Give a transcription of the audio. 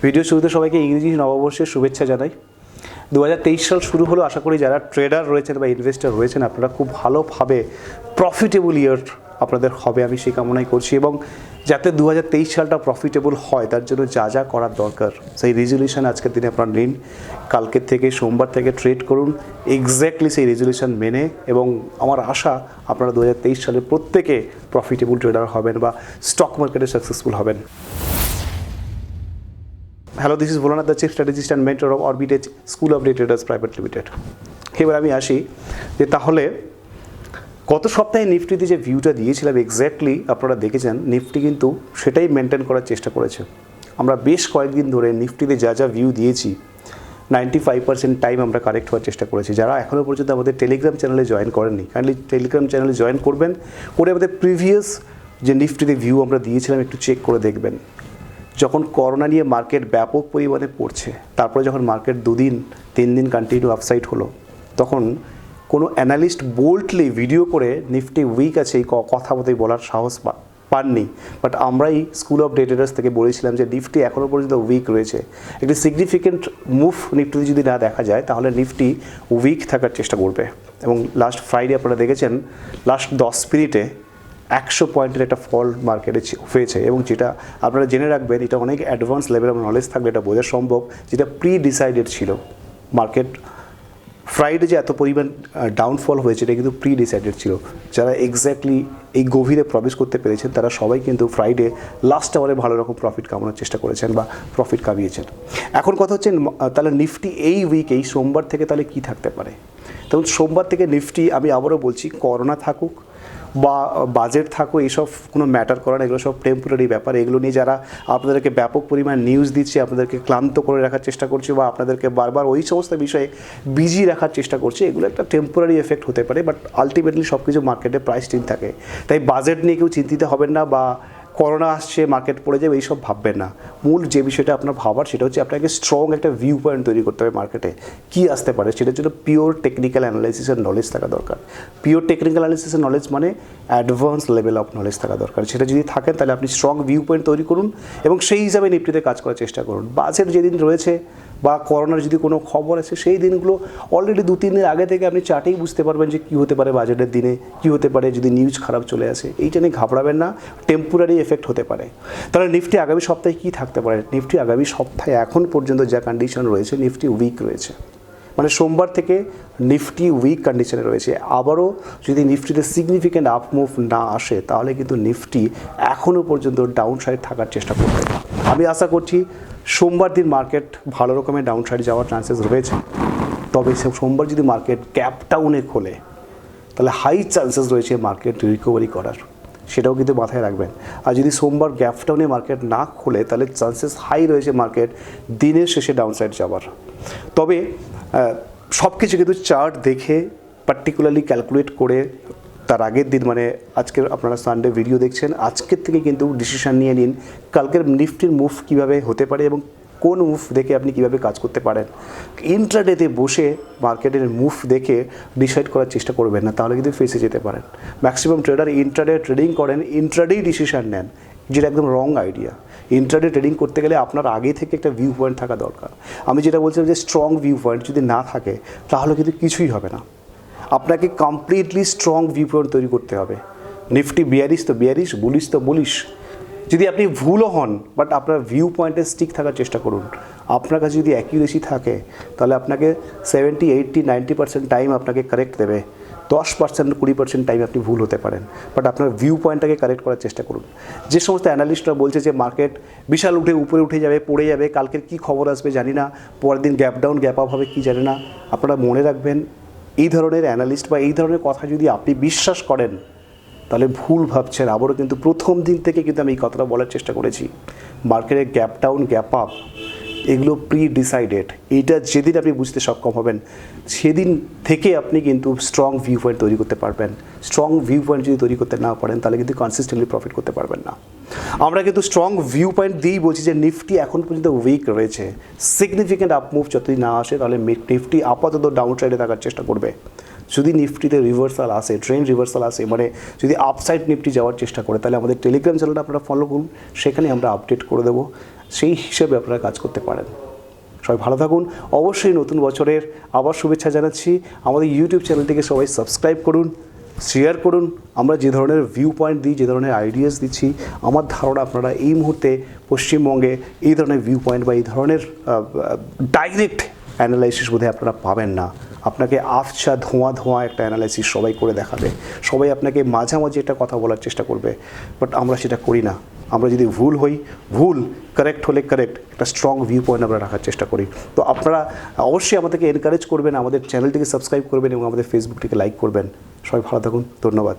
Video শুরুতে সবাইকে ইংরেজি নববর্ষের শুভেচ্ছা জানাই। 2023 সাল শুরু হলো, আশা করি যারা ট্রেডার রয়েছেন বা ইনভেস্টর রয়েছেন আপনারা খুব ভালোভাবে প্রফিটেবল ইয়ার আপনাদের হবে, আমি সেই কামনাই করছি। এবং যাতে 2023 সালটা প্রফিটেবল হয় তার জন্য যা যা করার দরকার সেই রেজলিউশন আজকের দিনে আপনারা নিন। কালকের থেকে সোমবার থেকে ট্রেড করুন এক্স্যাক্টলি সেই রেজলিউশন মেনে, এবং আমার আশা আপনারা 2023 সালে প্রত্যেকে প্রফিটেবল ট্রেডার হবেন বা স্টক মার্কেটে সাকসেসফুল হবেন। Hello, this is Bholanath, the chief strategist and mentor of Orbitage school of day traders private limited. এবার আমি আসি যে তাহলে গত সপ্তাহে নিফটিতে যে ভিউটা দিয়েছিলাম এক্স্যাক্টলি আপনারা দেখেছেন নিফটি কিন্তু সেটাই মেনটেন করার চেষ্টা করেছে। আমরা বেশ কয়েকদিন ধরে নিফটিতে যা যা ভিউ দিয়েছি 95% টাইম আমরা কারেক্ট হওয়ার চেষ্টা করেছি। যারা এখনও পর্যন্ত আমাদের টেলিগ্রাম চ্যানেলে জয়েন করেননি, কাইন্ডলি টেলিগ্রাম চ্যানেলে জয়েন করবেন, করে আমাদের প্রিভিয়াস যে নিফটিতে ভিউ আমরা দিয়েছিলাম একটু চেক করে দেখবেন। যখন করোনা নিয়ে মার্কেট ব্যাপক পরিমাণে পড়ছে, তারপরে যখন মার্কেট 2-3 দিন কন্টিনিউ আপসাইড হলো, তখন কোনো অ্যানালিস্ট বোল্ডলি ভিডিও করে নিফটি উইক আছে এই কথা মতোই বলার সাহস পাননি। বাট আমরাই স্কুল অফ ডে ট্রেডার্স থেকে বলেছিলাম যে নিফটি এখনও পর্যন্ত উইক রয়েছে। একটি সিগনিফিকেন্ট মুভ নিফটিতে যদি না দেখা যায় তাহলে নিফটি উইক থাকার চেষ্টা করবে। এবং লাস্ট ফ্রাইডে আপনারা দেখেছেন লাস্ট 10 মিনিটে 100 পয়েন্টের একটা ফল মার্কেটে হয়েছে, এবং যেটা আপনারা জেনে রাখবেন এটা অনেক অ্যাডভান্স লেভেল অফ নলেজ থাকলে এটা বোঝা সম্ভব, যেটা প্রি ডিসাইডেড ছিল। মার্কেট ফ্রাইডে যে এত পরিমাণ ডাউনফল হয়েছে এটা কিন্তু প্রি ডিসাইডেড ছিল। যারা এক্স্যাক্টলি এই গভীরে প্রবেশ করতে পেরেছেন তারা সবাই কিন্তু ফ্রাইডে লাস্ট আওয়ারে ভালো রকম প্রফিট কামানোর চেষ্টা করেছেন বা প্রফিট কামিয়েছেন। এখন কথা হচ্ছে তাহলে নিফটি এই উইক এই সোমবার থেকে তাহলে কী থাকতে পারে। তখন সোমবার থেকে নিফটি, আমি আবারও বলছি, করোনা থাকুক বা বাজেট থাকো এইসব কোনো ম্যাটার করে না, এগুলো সব টেম্পোরারি ব্যাপার। এগুলো নিয়ে যারা আপনাদেরকে ব্যাপক পরিমাণ নিউজ দিচ্ছে, আপনাদেরকে ক্লান্ত করে রাখার চেষ্টা করছে বা আপনাদেরকে বারবার ওই সমস্ত বিষয়ে বিজি রাখার চেষ্টা করছে, এগুলো একটা টেম্পোরারি এফেক্ট হতে পারে। বাট আলটিমেটলি সব কিছু মার্কেটে প্রাইস টিন থাকে, তাই বাজেট নিয়ে কেউ চিন্তিত হবেন না বা করোনা আসছে মার্কেট পড়ে যাবে এইসব ভাববেন না। মূল যে বিষয়টা আপনার ভাবার সেটা হচ্ছে আপনাকে স্ট্রং একটা ভিউ পয়েন্ট তৈরি করতে হবে মার্কেটে কী আসতে পারে। সেটার জন্য পিওর টেকনিক্যাল অ্যানালাইসিসের নলেজ থাকা দরকার। পিওর টেকনিক্যাল অ্যানালাইসিসের নলেজ মানে অ্যাডভান্স লেভেল অফ নলেজ থাকা দরকার। সেটা যদি থাকেন তাহলে আপনি স্ট্রং ভিউ পয়েন্ট তৈরি করুন এবং সেই হিসাবে নিফটিতে কাজ করার চেষ্টা করুন। বাজেট যেদিন রয়েছে বা করোনার যদি কোনো খবর আছে সেই দিনগুলো অলরেডি 2-3 দিন আগে থেকে আপনি চার্টেই বুঝতে পারবেন যে কী হতে পারে বাজেটের দিনে, কী হতে পারে যদি নিউজ খারাপ চলে আসে। এইটা নিয়ে ঘাবড়াবেন না, টেম্পোরারি এফেক্ট হতে পারে। তাহলে নিফটি আগামী সপ্তাহে কী থাকতে পারে? নিফটি আগামী সপ্তাহে এখন পর্যন্ত যা কন্ডিশন রয়েছে নিফটি উইক রয়েছে, মানে সোমবার থেকে নিফটি উইক কন্ডিশনে রয়েছে। আবারও যদি নিফটিতে সিগনিফিক্যান্ট আপ মুভ না আসে তাহলে কিন্তু নিফটি এখনও পর্যন্ত ডাউন সাইড থাকার চেষ্টা করবে। আমি আশা করছি সোমবার দিন মার্কেট ভালো রকমের ডাউন সাইড যাওয়ার চান্সেস রয়েছে। তবে সোমবার যদি মার্কেট গ্যাপ ডাউনে খোলে তাহলে হাই চান্সেস রয়েছে মার্কেট রিকভারি করার, সেটাও কিন্তু মাথায় রাখবেন। আর যদি সোমবার গ্যাপ ডাউনে মার্কেট না খোলে তাহলে চান্সেস হাই রয়েছে মার্কেট দিনের শেষে ডাউন সাইড যাওয়ার। তবে সব কিছু কিন্তু চার্ট দেখে পার্টিকুলারলি ক্যালকুলেট করে তার আগের দিন, মানে আজকের আপনারা সানডে ভিডিও দেখছেন, আজকের থেকে কিন্তু ডিসিশন নিয়ে নিন কালকের নিফটির মুভ কীভাবে হতে পারে এবং কোন মুভ দেখে আপনি কীভাবে কাজ করতে পারেন। ইন্ট্রাডেতে বসে মার্কেটের মুভ দেখে ডিসাইড করার চেষ্টা করবেন না, তাহলে কিন্তু ফেসে যেতে পারেন। ম্যাক্সিমাম ট্রেডার ইন্ট্রাডে ট্রেডিং করেন, ইন্ট্রাডেই ডিসিশন নেন, যেটা একদম রং আইডিয়া। ইন্ট্রাডে ট্রেডিং করতে গেলে আপনার আগে থেকে একটা ভিউ পয়েন্ট থাকা দরকার। আমি যেটা বলছিলাম যে স্ট্রং ভিউ পয়েন্ট যদি না থাকে তাহলে কিন্তু কিছুই হবে না। আপনাকে কমপ্লিটলি স্ট্রং ভিউ পয়েন্ট তৈরি করতে হবে। নিফটি বিয়ারিশ তো বিয়ারিশ, বুলিশ তো বুলিশ। যদি আপনি ভুলও হন বাট আপনার ভিউ পয়েন্টে স্টিক থাকার চেষ্টা করুন। আপনার কাছে যদি অ্যাকিউরেসি থাকে তাহলে আপনাকে 70, 80, 90% টাইম আপনাকে কারেক্ট দেবে। 10%, 20% টাইম আপনি ভুল হতে পারেন, বাট আপনার ভিউ পয়েন্টটাকে কারেক্ট করার চেষ্টা করুন। যে সমস্ত অ্যানালিস্টরা বলছে যে মার্কেট বিশাল উপরে উঠে যাবে, পড়ে যাবে, কালকের কী খবর আসবে জানি না, পরের দিন গ্যাপ ডাউন গ্যাপ আপ হবে কী জানি না, আপনারা মনে রাখবেন এই ধরনের অ্যানালিস্ট বা এই ধরনের কথা যদি আপনি বিশ্বাস করেন তাহলে ভুল ভাবছেন। আবারও কিন্তু প্রথম দিন থেকে কিন্তু আমি এই কথাটা বলার চেষ্টা করেছি, মার্কেটের গ্যাপ ডাউন গ্যাপ আপ এগুলো প্রি ডিসাইডেড। এইটা যেদিন আপনি বুঝতে সক্ষম হবেন সেদিন থেকে আপনি কিন্তু স্ট্রং ভিউ পয়েন্ট তৈরি করতে পারবেন। স্ট্রং ভিউ পয়েন্ট যদি তৈরি করতে না পারেন তাহলে কিন্তু কনসিস্টেন্টলি প্রফিট করতে পারবেন না। আমরা কিন্তু স্ট্রং ভিউ পয়েন্ট দিয়েই বলছি যে নিফটি এখন পর্যন্ত উইক রয়েছে। সিগনিফিক্যান্ট আপ মুভ যদি না আসে তাহলে নিফটি আপাতত ডাউন সাইডে থাকার চেষ্টা করবে। যদি নিফটিতে রিভার্সাল আসে, ট্রেন্ড রিভার্সাল আসে, মানে যদি আপসাইড নিফটি যাওয়ার চেষ্টা করে তাহলে আমাদের টেলিগ্রাম চ্যানেলটা আপনারা ফলো করুন, সেখানে আমরা আপডেট করে দেবো। সেই হিসেবে আপনারা কাজ করতে পারেন। সবাই ভালো থাকুন। অবশ্যই নতুন বছরের আবার শুভেচ্ছা জানাচ্ছি। আমাদের ইউটিউব চ্যানেলটিকে সবাই সাবস্ক্রাইব করুন, শেয়ার করুন। আমরা যে ধরনের ভিউ পয়েন্ট দিই, যে ধরনের আইডিয়াস দিচ্ছি, আমার ধারণা আপনারা এই মুহূর্তে পশ্চিমবঙ্গে এই ধরনের ভিউ পয়েন্ট বা এই ধরনের ডাইরেক্ট অ্যানালাইসিস বোধহয় আপনারা পাবেন না। আপনাকে আফছা ধোঁয়া একটা অ্যানালাইসিস সবাই করে দেখাবে, সবাই আপনাকে মাঝামাঝি একটা কথা বলার চেষ্টা করবে, বাট আমরা সেটা করি না। আমরা যদি ভুল হই ভুল, কারেক্ট হলে কারেক্ট, একটা স্ট্রং ভিউ পয়েন্ট আমরা রাখার চেষ্টা করি। তো আপনারা অবশ্যই আমাদেরকে এনকারেজ করবেন, আমাদের চ্যানেলটিকে সাবস্ক্রাইব করবেন এবং আমাদের ফেসবুকটিকে লাইক করবেন। সবাই ভালো থাকুন, ধন্যবাদ।